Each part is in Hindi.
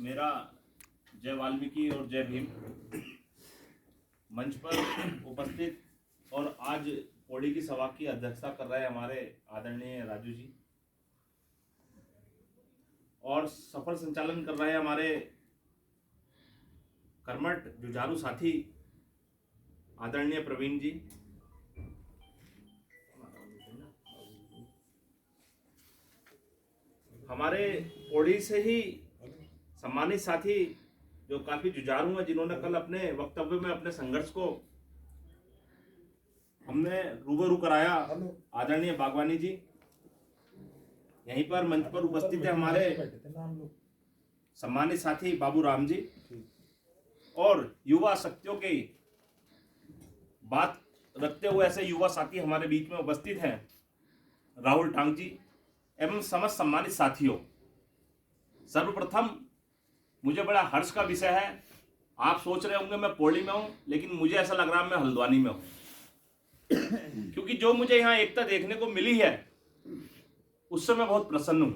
मेरा जय वाल्मीकि और जय भीम। मंच पर उपस्थित और आज पौड़ी की सभा की अध्यक्षता कर रहे हमारे आदरणीय राजू जी और सफल संचालन कर रहे हमारे कर्मठ जुझारू साथी आदरणीय प्रवीण जी, हमारे पौड़ी से ही सम्मानित साथी जो काफी जुझारू हैं, जिन्होंने कल अपने वक्तव्य में अपने संघर्ष को हमने रूबरू कराया, आदरणीय बागवानी जी। यहीं पर मंच पर उपस्थित है हमारे सम्मानित साथी बाबू राम जी और युवा शक्तियों की बात रखते हुए ऐसे युवा साथी हमारे बीच में उपस्थित हैं राहुल टांग जी एवं समस्त सम्मानित साथियों। सर्वप्रथम मुझे बड़ा हर्ष का विषय है, आप सोच रहे होंगे मैं पौड़ी में हूं, लेकिन मुझे ऐसा लग रहा है मैं हल्द्वानी में हूं क्योंकि जो मुझे यहाँ एकता देखने को मिली है उससे मैं बहुत प्रसन्न हूं।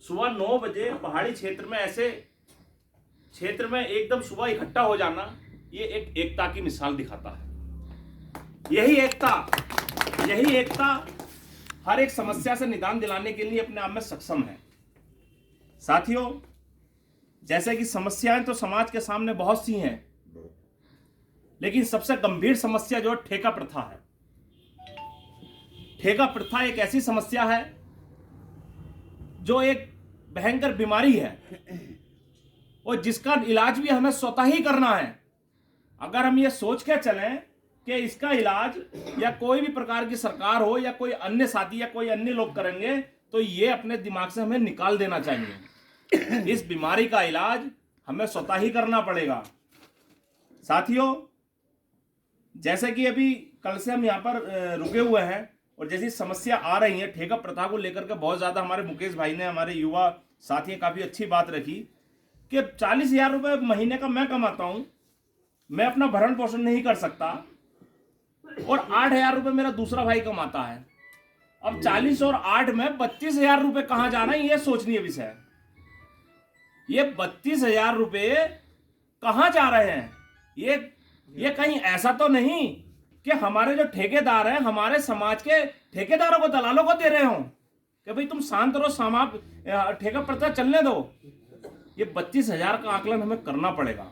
सुबह 9 बजे पहाड़ी क्षेत्र में ऐसे क्षेत्र में एकदम सुबह इकट्ठा हो जाना, ये एक एकता की मिसाल दिखाता है। यही एकता हर एक समस्या से निदान दिलाने के लिए अपने आप में सक्षम है। साथियों, जैसे कि समस्याएं तो समाज के सामने बहुत सी हैं, लेकिन सबसे गंभीर समस्या जो ठेका प्रथा है। ठेका प्रथा एक ऐसी समस्या है जो एक भयंकर बीमारी है और जिसका इलाज भी हमें स्वतः ही करना है। अगर हम ये सोच के चलें कि इसका इलाज या कोई भी प्रकार की सरकार हो या कोई अन्य साथी या कोई अन्य लोग करेंगे, तो ये अपने दिमाग से हमें निकाल देना चाहिए। इस बीमारी का इलाज हमें स्वतः ही करना पड़ेगा। साथियों, जैसे कि अभी कल से हम यहाँ पर रुके हुए हैं और जैसी समस्या आ रही है ठेका प्रथा को लेकर के, बहुत ज्यादा हमारे मुकेश भाई ने, हमारे युवा साथी, काफी अच्छी बात रखी कि 40,000 रुपए महीने का मैं कमाता हूं, मैं अपना भरण पोषण नहीं कर सकता और 8,000 रुपए मेरा दूसरा भाई कमाता है। अब 40 और 8 में 32,000 रुपए कहां जाना है, यह सोचनीय विषय है। ये 32,000 रुपए कहां जा रहे हैं? ये कहीं ऐसा तो नहीं कि हमारे जो ठेकेदार हैं, हमारे समाज के ठेकेदारों को, दलालों को दे रहे हो कि भाई तुम शांत रहो, ठेका प्रथा चलने दो। ये 32,000 का आकलन हमें करना पड़ेगा।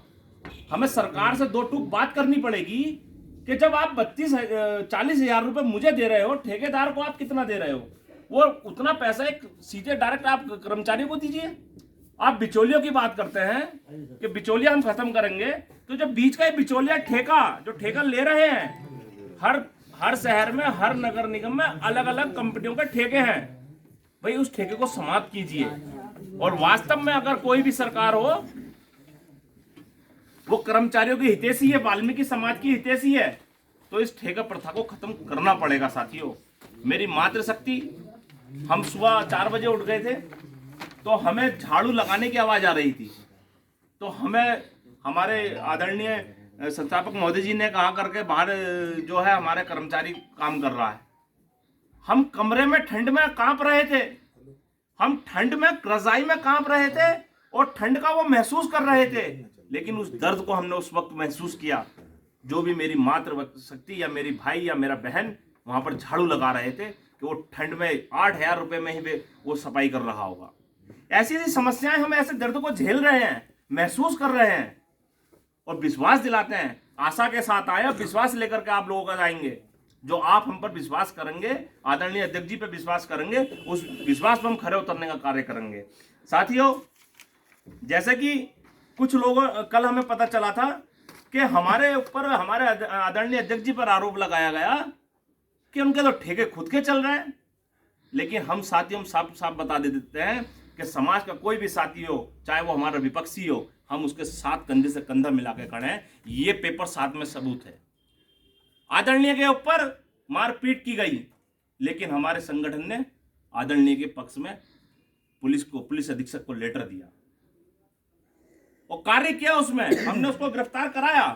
हमें सरकार से दो टूक बात करनी पड़ेगी कि जब आप 40,000 रुपए मुझे दे रहे हो, ठेकेदार को आप कितना दे रहे हो? वो उतना पैसा एक सीधे डायरेक्ट आप कर्मचारियों को दीजिए। आप बिचौलियों की बात करते हैं कि बिचौलिया हम खत्म करेंगे, तो जब बीच का बिचौलिया जो ठेका ले रहे हैं, हर शहर में, हर नगर निगम में अलग अलग कंपनियों के ठेके हैं, भाई उस ठेके को समाप्त कीजिए। और वास्तव में अगर कोई भी सरकार हो, वो कर्मचारियों की हितैषी है, वाल्मीकि समाज की हितैषी है, तो इस ठेका प्रथा को खत्म करना पड़ेगा। साथियों, मेरी मातृशक्ति, हम सुबह 4 बजे उठ गए थे तो हमें झाड़ू लगाने की आवाज आ रही थी, तो हमें हमारे आदरणीय संस्थापक महोदय जी ने कहा करके बाहर जो है हमारे कर्मचारी काम कर रहा है। हम कमरे में ठंड में कांप रहे थे, हम ठंड में रजाई में कांप रहे थे और ठंड का वो महसूस कर रहे थे, लेकिन उस दर्द को हमने उस वक्त महसूस किया। जो भी मेरी मातृशक्ति या मेरी भाई या मेरा बहन वहां पर झाड़ू लगा रहे थे कि वो ठंड में 8,000 रुपए में ही वो सफाई कर रहा होगा। ऐसी ऐसी समस्याएं, हम ऐसे दर्द को झेल रहे हैं, महसूस कर रहे हैं और विश्वास दिलाते हैं। आशा के साथ आए, विश्वास लेकर के आप लोगों का जाएंगे। जो आप हम पर विश्वास करेंगे, आदरणीय अध्यक्ष जी पे विश्वास करेंगे, उस विश्वास पर हम खरे उतरने का कार्य करेंगे। साथियों, जैसे कि कुछ लोगों, कल हमें पता चला था कि हमारे ऊपर, हमारे आदरणीय अध्यक्ष जी पर आरोप लगाया गया कि उनके तो ठेके खुद के चल रहे हैं। लेकिन हम साथियों, साफ साफ बता देते हैं कि समाज का कोई भी साथी हो, चाहे वो हमारा विपक्षी हो, हम उसके साथ कंधे से कंधा मिला के खड़े हैं। ये पेपर साथ में सबूत है। आदरणीय के ऊपर मारपीट की गई, लेकिन हमारे संगठन ने आदरणीय के पक्ष में पुलिस अधीक्षक को लेटर दिया और कार्य किया, उसमें हमने उसको गिरफ्तार कराया।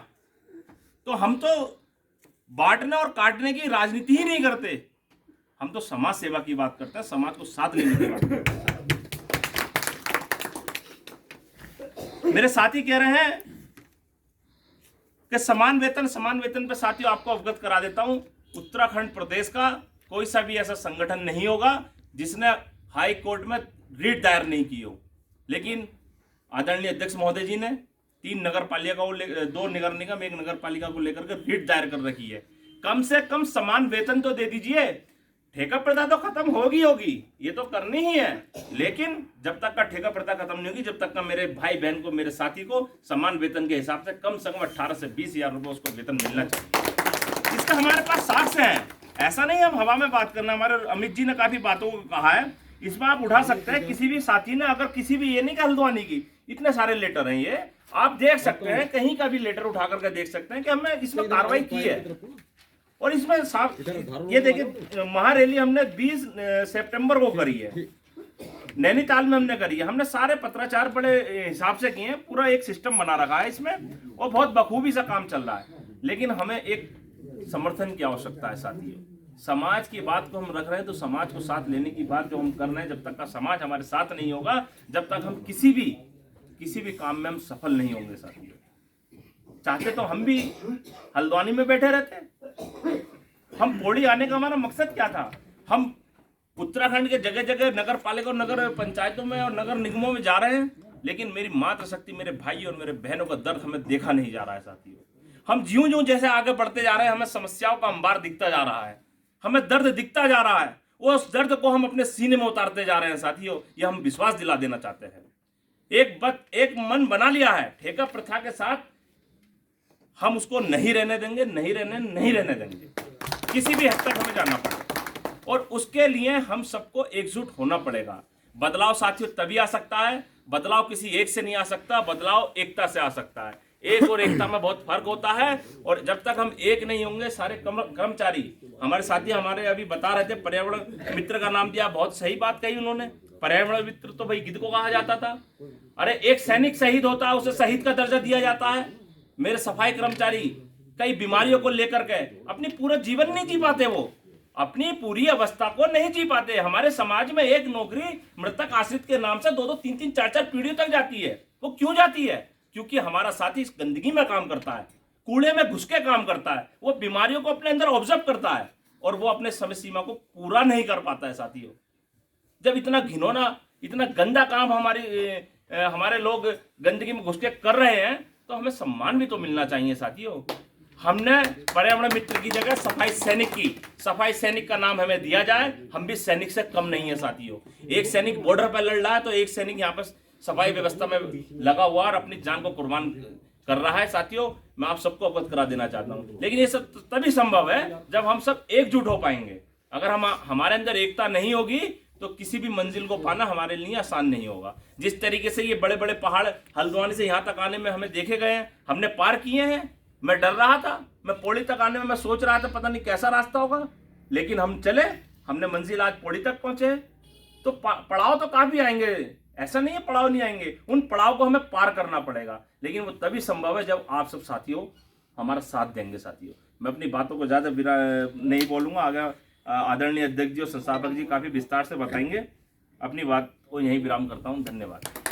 तो हम तो बांटने और काटने की राजनीति ही नहीं करते, हम तो समाज सेवा की बात करते हैं, समाज को साथ लेने की बात करते हैं। मेरे साथी कह रहे हैं कि समान वेतन पे साथियों आपको अवगत करा देता हूं, उत्तराखंड प्रदेश का कोई सा भी ऐसा संगठन नहीं होगा जिसने हाई कोर्ट में रिट दायर नहीं की हो। लेकिन आदरणीय अध्यक्ष महोदय जी ने 2 नगर निगम 1 नगर पालिका को लेकर के रिट दायर कर रखी है। कम से कम समान वेतन तो दे दीजिए। ठेका प्रथा तो खत्म होगी, ये तो करनी ही है, लेकिन जब तक का ठेका प्रथा खत्म नहीं होगी, जब तक का मेरे भाई बहन को, मेरे साथी को समान वेतन के हिसाब से कम 18 से 20 हजार रुपये उसको वेतन मिलना चाहिए। इसका हमारे पास साक्ष्य है। ऐसा नहीं हम हवा में बात करना। हमारे अमित जी ने काफी बातों को कहा है, इसमें आप उठा सकते हैं। किसी भी साथी ने अगर किसी भी, ये नहीं कि हल्द्वानी की, इतने सारे लेटर हैं, ये आप देख सकते हैं, कहीं का भी लेटर उठा करके देख सकते हैं कि हमने इसमें कार्रवाई की है। और इसमें साफ ये देखिए, महारैली हमने 20 सितंबर को करी है, नैनीताल में हमने करी है। हमने सारे पत्राचार बड़े हिसाब से किए हैं, पूरा एक सिस्टम बना रखा है इसमें, और बहुत बखूबी से काम चल रहा है। लेकिन हमें एक समर्थन की आवश्यकता है साथियों। समाज की बात को हम रख रहे हैं तो समाज को साथ लेने की बात जो हम कर रहे हैं, जब तक का समाज हमारे साथ नहीं होगा, जब तक हम किसी भी काम में हम सफल नहीं होंगे साथियों। चाहते तो हम भी हल्द्वानी में बैठे रहते। हम पौड़ी आने का हमारा मकसद क्या था? हम उत्तराखंड के जगह जगह नगर पालिका और नगर पंचायतों में और नगर निगमों में जा रहे हैं, लेकिन मेरी मातृशक्ति, मेरे भाई और मेरे बहनों का दर्द हमें देखा नहीं जा रहा है साथियों। हम ज्यों जैसे आगे बढ़ते जा रहे हैं, हमें समस्याओं का अंबार दिखता जा रहा है, हमें दर्द दिखता जा रहा है। उस दर्द को हम अपने सीने में उतारते जा रहे हैं साथियों। ये हम विश्वास दिला देना चाहते हैं। एक मन बना लिया है, ठेका प्रथा के साथ हम उसको नहीं रहने देंगे, नहीं रहने देंगे। किसी भी हद तक हमें जाना पड़ेगा, और उसके लिए हम सबको एकजुट होना पड़ेगा। बदलाव साथियों तभी आ सकता है, बदलाव किसी एक से नहीं आ सकता, बदलाव एकता से आ सकता है। एक और एकता में बहुत फर्क होता है, और जब तक हम एक नहीं होंगे, सारे कर्मचारी, हमारे साथी हमारे अभी बता रहे थे, पर्यावरण मित्र का नाम दिया, बहुत सही बात कही उन्होंने। पर्यावरण मित्र तो भाई गिद्ध को कहा जाता था। अरे एक सैनिक शहीद होता है, उसे शहीद का दर्जा दिया जाता है। मेरे सफाई कर्मचारी कई बीमारियों को लेकर के अपनी पूरा जीवन नहीं जी पाते, वो अपनी पूरी अवस्था को नहीं जी पाते। हमारे समाज में एक नौकरी मृतक आश्रित के नाम से 2-2, 3-3, 4-4 पीढ़ियों तक जाती है। वो क्यों जाती है? क्योंकि हमारा साथी इस गंदगी में काम करता है, कूड़े में घुस के काम करता है, वो बीमारियों को अपने अंदर ऑब्जर्व करता है, और वो अपने समय सीमा को पूरा नहीं कर पाता है साथियों। जब इतना घिनौना, इतना गंदा काम हमारे लोग गंदगी में घुस के कर रहे हैं, तो हमें सम्मान भी तो मिलना चाहिए साथियों। हमने पर्यावरण मित्र की जगह सफाई सैनिक का नाम हमें दिया जाए। हम भी सैनिक से कम नहीं है साथियों। एक सैनिक बॉर्डर पर लड़ रहा है, तो एक सैनिक यहाँ पर सफाई व्यवस्था में लगा हुआ और अपनी जान को कुर्बान कर रहा है साथियों। मैं आप सबको अवगत करा देना चाहता हूँ। लेकिन ये सब तभी संभव है जब हम सब एकजुट हो पाएंगे। अगर हमारे अंदर एकता नहीं होगी, तो किसी भी मंजिल को पाना हमारे लिए आसान नहीं होगा। जिस तरीके से ये बड़े बड़े पहाड़ हल्द्वानी से यहाँ तक आने में हमें देखे गए हैं, हमने पार किए हैं। मैं डर रहा था, मैं पौड़ी तक आने में मैं सोच रहा था पता नहीं कैसा रास्ता होगा, लेकिन हम चले, हमने मंजिल आज पौड़ी तक पहुंचे। तो पड़ाव तो काफी आएंगे, ऐसा नहीं है पड़ाव नहीं आएंगे, उन पड़ाव को हमें पार करना पड़ेगा। लेकिन वो तभी संभव है जब आप सब साथियों हमारा साथ देंगे साथियों। मैं अपनी बातों को ज्यादा नहीं बोलूंगा, आगे आदरणीय अध्यक्ष जी और संस्थापक जी काफी विस्तार से बताएंगे। अपनी बात को यहीं विराम करता हूं। धन्यवाद।